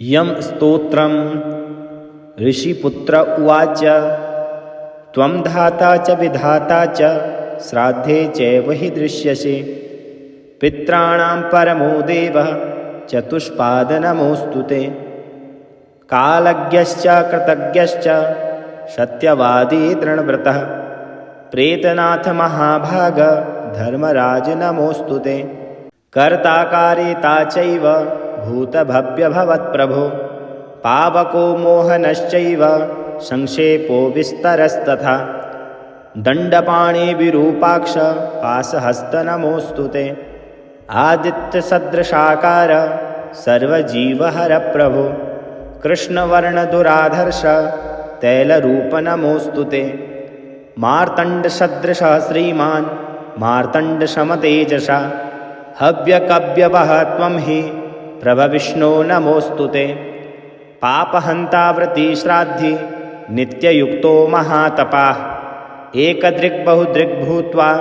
यं स्तोत्रम् ऋषिपुत्र उवाच। त्वं धाता च विधाता च श्राद्धे चैव हि दृश्यसे। पित्राणां परमो देवः चतुष्पादनमोऽस्तु ते। कालज्ञश्च कृतज्ञश्च सत्यवादी दृढव्रतः। प्रेतनाथ महाभाग धर्मराज नमोऽस्तु ते। कर्ता कारिता चैव भूतभव्यभवत्प्रभो। पावको मोहनश्चैव संक्षेपो विस्तरस्तथा। दण्डपाणि विरूपाक्ष पाशहस्त नमोऽस्तु ते। आदित्यसदृशाकार सर्वजीवहर प्रभो। कृष्णवर्णदुराधर्ष तैलरूप नमोऽस्तु ते। मार्तण्डसदृशः श्रीमान् मार्तण्डसमतेजसा। हव्यकव्यवः त्वं हि प्रभविष्णो नमोऽस्तु ते। पापहन्ता व्रतिश्राद्धि नित्ययुक्तो महातपाः। एकदृग्बहुदृग्भूत्वा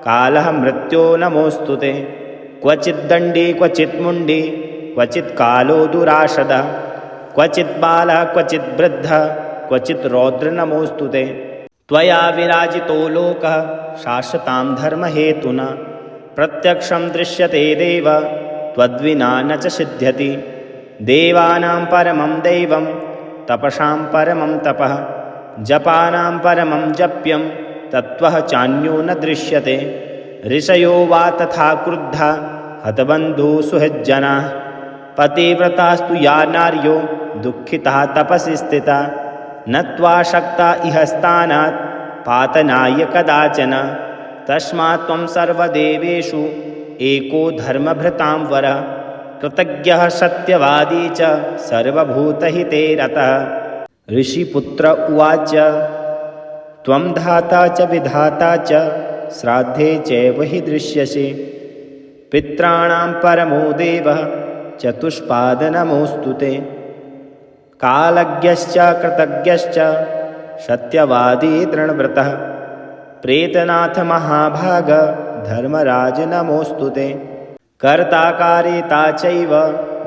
कालः मृत्यो नमोऽस्तु ते। क्वचिद्दण्डी क्वचिन्मुण्डी क्वचित् कालो दुराशदः। क्वचित् बालः क्वचित् वृद्धः क्वचित् रौद्र नमोऽस्तु ते। त्वया विराजितो लोकः शाश्वतां धर्महेतुना। प्रत्यक्षं दृश्यते देव त्वद्विना न च सिद्ध्यति। देवानां परमं दैवं तपसां परमं तपः। जपानां परमं जप्यं तत्त्वः चान्यो न दृश्यते। ऋषयो वा तथा क्रुद्धा हतबन्धुः सुहृज्जनाः। पतिव्रतास्तु या नार्यो दुःखिताः तपसि स्थिता। न त्वा शक्ता इह स्थानात् पातनाय कदाचन। तस्मात् त्वं सर्वदेवेषु एको धर्मभृतां वरः। कृतज्ञः सत्यवादी च सर्वभूतहिते रतः। ऋषिपुत्र उवाच। त्वं धाता च विधाता च श्राद्धे चैव हि दृश्यसे। पित्राणां परमो देवः चतुष्पादनमोऽस्तु ते। कालज्ञश्च कृतज्ञश्च सत्यवादी दृढव्रतः। प्रेतनाथ महाभाग धर्मराज नमोऽस्तु ते। कर्ता कारिता चैव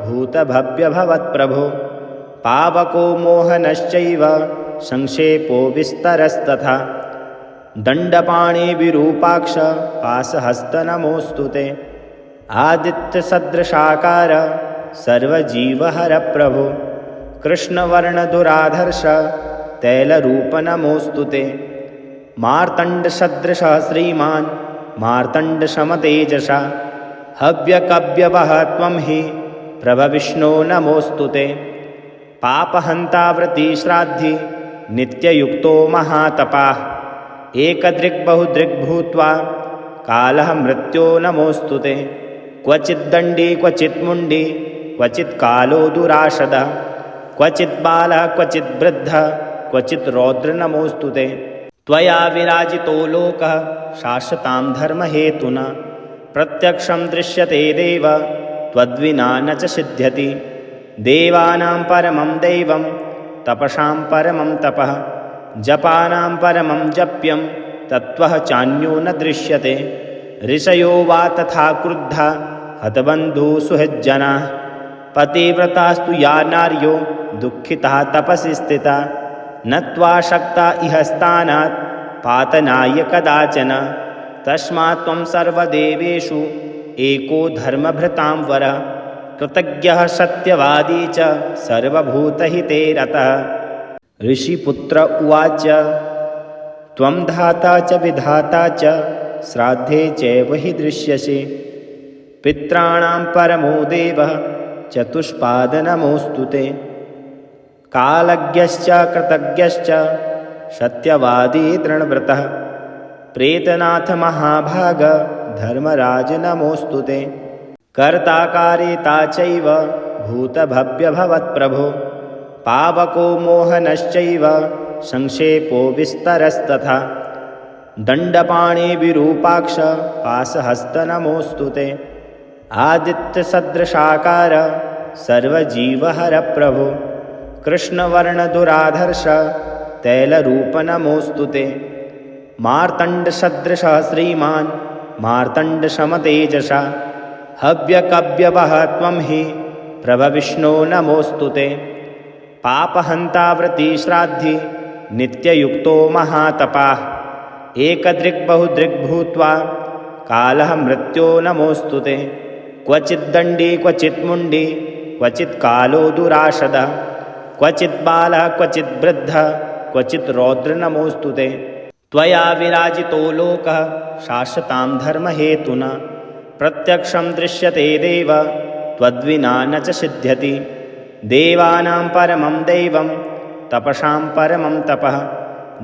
भूतभव्यभवत्प्रभो। पावको मोहनश्चैव संक्षेपो विस्तरस्तथा। दण्डपाणि विरूपाक्ष पाशहस्त नमोऽस्तु ते। आदित्यसदृशाकार सर्वजीवहर प्रभो। कृष्णवर्णदुराधर्ष तैलरूप नमोऽस्तु ते। मार्तण्डसदृशः श्रीमान् मार्तण्डसमतेजसा। हव्यकव्यवः त्वं हि प्रभविष्णो नमोऽस्तु ते। पापहन्ता व्रतिश्राद्धि नित्ययुक्तो महातपाः। एकदृग्बहुदृग्भूत्वा कालः मृत्यो नमोऽस्तु ते। क्वचिद्दण्डी क्वचिन्मुण्डी क्वचित् कालो दुराशदः। क्वचित् बालः क्वचित् वृद्धः क्वचित् रौद्र नमोऽस्तु ते। त्वया विराजितो लोकः शाश्वतां धर्महेतुना। प्रत्यक्षं दृश्यते देव त्वद्विना न च सिद्ध्यति। देवानां परमं दैवं तपसां परमं तपः। जपानां परमं जप्यं तत्त्वः चान्यो न दृश्यते। ऋषयो वा तथा क्रुद्धा हतबन्धुः सुहृज्जनाः। पतिव्रतास्तु या नार्यो दुःखिताः तपसि स्थिता। न त्वा शक्ता इह स्थानात् पातनाय कदाचन। तस्मात् त्वं सर्वदेवेषु एको धर्मभृतां वरः। कृतज्ञः सत्यवादी च सर्वभूतहिते रतः। ऋषिपुत्र उवाच। त्वं धाता च विधाता च श्राद्धे चैव हि दृश्यसे। पित्राणां परमो देवः चतुष्पादनमोऽस्तु ते। कालज्ञश्च कृतज्ञश्च सत्यवादी दृढव्रतः। प्रेतनाथ महाभाग धर्मराज नमोऽस्तु ते। कर्ता कारिता चैव भूतभव्यभवत्प्रभो। पावको मोहनश्चैव संक्षेपो विस्तरस्तथा। दण्डपाणि विरूपाक्ष पाशहस्त नमोऽस्तु ते। आदित्यसदृशाकार सर्वजीवहर प्रभो। कृष्णवर्णदुराधर्ष तैलरूप नमोऽस्तु ते। मार्तण्डसदृशः श्रीमान् मार्तण्डसमतेजसा। हव्यकव्यवः त्वं हि प्रभविष्णो नमोऽस्तु ते। पापहन्ताव्रतिश्राद्धि नित्ययुक्तो महातपाः एकदृग्बहुदृग्भूत्वा कालः मृत्यो नमोऽस्तु ते। क्वचिद्दण्डी क्वचिन्मुण्डी क्वचित् कालो दुराशदः क्वचित् बालः क्वचित् वृद्धः क्वचित् रौद्र नमोऽस्तु ते। त्वया विराजितो लोकः शाश्वतां धर्महेतुना प्रत्यक्षं दृश्यते देव त्वद्विना न च सिद्ध्यति। देवानां परमं दैवं तपसां परमं तपः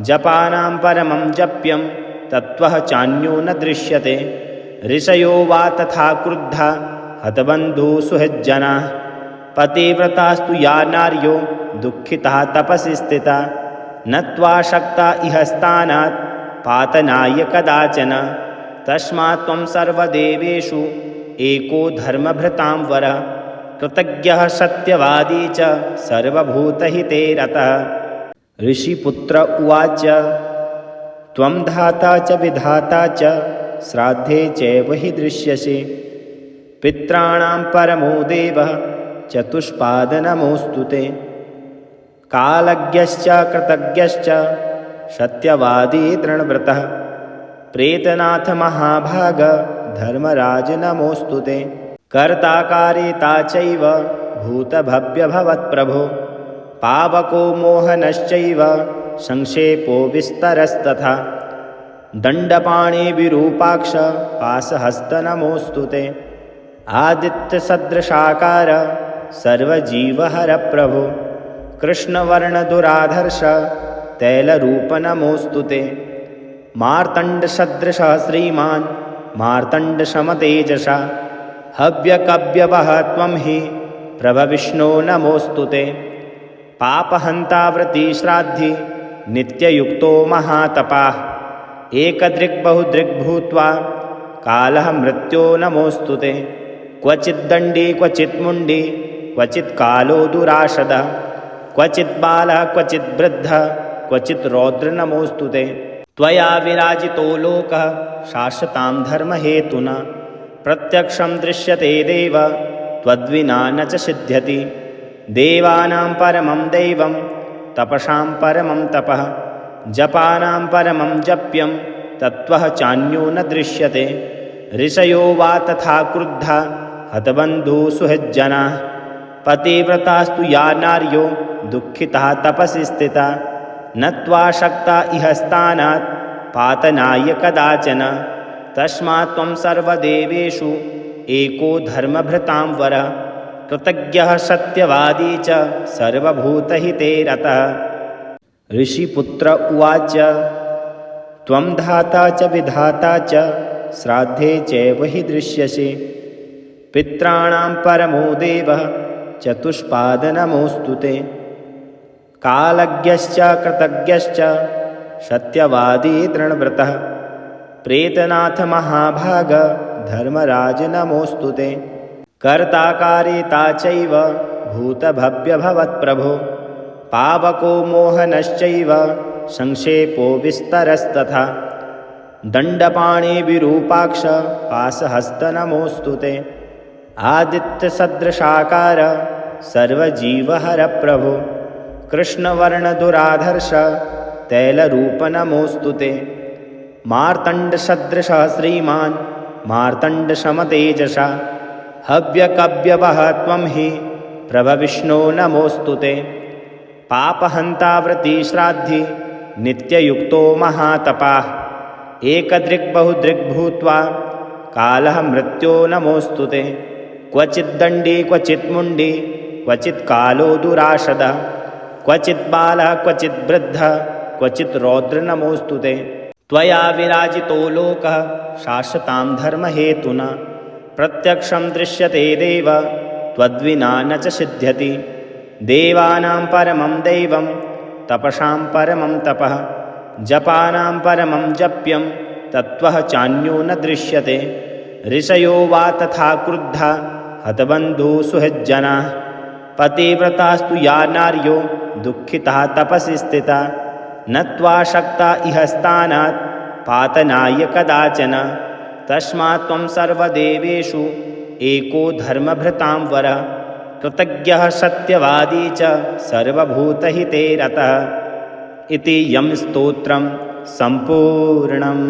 जपानां परमं जप्यं तत्त्वः चान्यो न दृश्यते। ऋषयो वा तथा क्रुद्धा हतबन्धुः सुहृज्जनाः पतिव्रतास्तु या नार्यो दुःखिताः तपसि स्थिता न त्वा शक्ता इह स्थानात् पातनाय कदाचन। तस्मात् त्वं सर्वदेवेषु एको धर्मभृतां वरः कृतज्ञः सत्यवादी च सर्वभूतहिते रतः। ऋषिपुत्र उवाच त्वं धाता च विधाता च श्राद्धे चैव हि दृश्यसे। पित्राणां परमो देवः चतुष्पादनमोऽस्तु ते। कालज्ञश्च कृतज्ञश्च सत्यवादी दृढव्रतः प्रेतनाथ महाभाग धर्मराज नमोऽस्तु ते। कर्ता कारिता चैव भूतभव्यभवत्प्रभो पावको मोहनश्चैव संक्षेपो विस्तरस्तथा दण्डपाणिविरूपाक्ष पाशहस्त नमोऽस्तु ते। आदित्यसदृशाकार सर्वजीवहरप्रभो कृष्णवर्णदुराधर्ष तैलरूप नमोऽस्तु ते। मार्तण्डसदृशः श्रीमान् मार्तण्डसमतेजसा हव्यकव्यवः त्वं हि प्रभविष्णो नमोऽस्तु ते। पापहन्ताव्रतिश्राद्धि नित्ययुक्तो महातपाः एकदृग्बहुदृग्भूत्वा कालः मृत्यो नमोऽस्तु ते। क्वचिद्दण्डी क्वचिन्मुण्डी क्वचित् कालो दुराशदः क्वचित् बालः क्वचित् वृद्धः क्वचित् रौद्र नमोऽस्तु ते। त्वया विराजितो लोकः शाश्वतां धर्महेतुना प्रत्यक्षं दृश्यते देव त्वद्विना न च सिद्ध्यति। देवानां परमं दैवं तपसां परमं तपः जपानां परमं जप्यं तत्त्वः चान्यो न दृश्यते। ऋषयो वा तथा क्रुद्धा हतबन्धुः सुहृज्जनाः पतिव्रतास्तु या नार्यो दुःखिताः तपसि स्थिता न त्वा शक्ता इह स्थानात् पातनाय कदाचन। तस्मात् त्वं सर्वदेवेषु एको धर्मभृतां वरः कृतज्ञः सत्यवादी च सर्वभूतहिते रतः। ऋषिपुत्र उवाच त्वं धाता च विधाता च श्राद्धे चैव हि दृश्यसे। पित्राणां परमो देवः चतुष्पादनमोऽस्तु ते। कालज्ञश्च कृतज्ञश्च सत्यवादी दृढव्रतः प्रेतनाथ महाभाग धर्मराज नमोऽस्तु ते। कर्ता कारिता चैव भूतभव्यभवत्प्रभो पावको मोहनश्चैव संक्षेपो विस्तरस्तथा दण्डपाणिविरूपाक्ष पाशहस्त नमोऽस्तु ते। आदित्यसदृशाकार सर्वजीवहरप्रभो कृष्णवर्णदुराधर्ष तैलरूप नमोऽस्तु ते। मार्तण्डसदृशः श्रीमान् मार्तण्डसमतेजसा हव्यकव्यवः त्वं हि प्रभविष्णो नमोऽस्तु ते। पापहन्ताव्रतिश्राद्धि नित्ययुक्तो महातपाः एकदृग्बहुदृग्भूत्वा कालः मृत्यो नमोऽस्तु ते। क्वचिद्दण्डी क्वचिन्मुण्डी क्वचित् कालो दुराशदः क्वचित् बालः क्वचित् वृद्धः क्वचित् रौद्र नमोऽस्तु ते। त्वया विराजितो लोकः शाश्वतां धर्महेतुना प्रत्यक्षं दृश्यते देव त्वद्विना न च सिद्ध्यति। देवानां परमं दैवं तपसां परमं तपः जपानां परमं जप्यं तत्त्वः चान्यो न दृश्यते। ऋषयो वा तथा क्रुद्धा हतबन्धुः सुहृज्जनाः पतिव्रतास्तु या नार्यो दुःखिताः तपसि स्थिता न त्वा शक्ता इह स्थानात् पातनाय कदाचन। तस्मात् त्वं सर्वदेवेषु एको धर्मभृतां वरः कृतज्ञः सत्यवादी च सर्वभूतहिते रतः इति यं स्तोत्रं सम्पूर्णम्।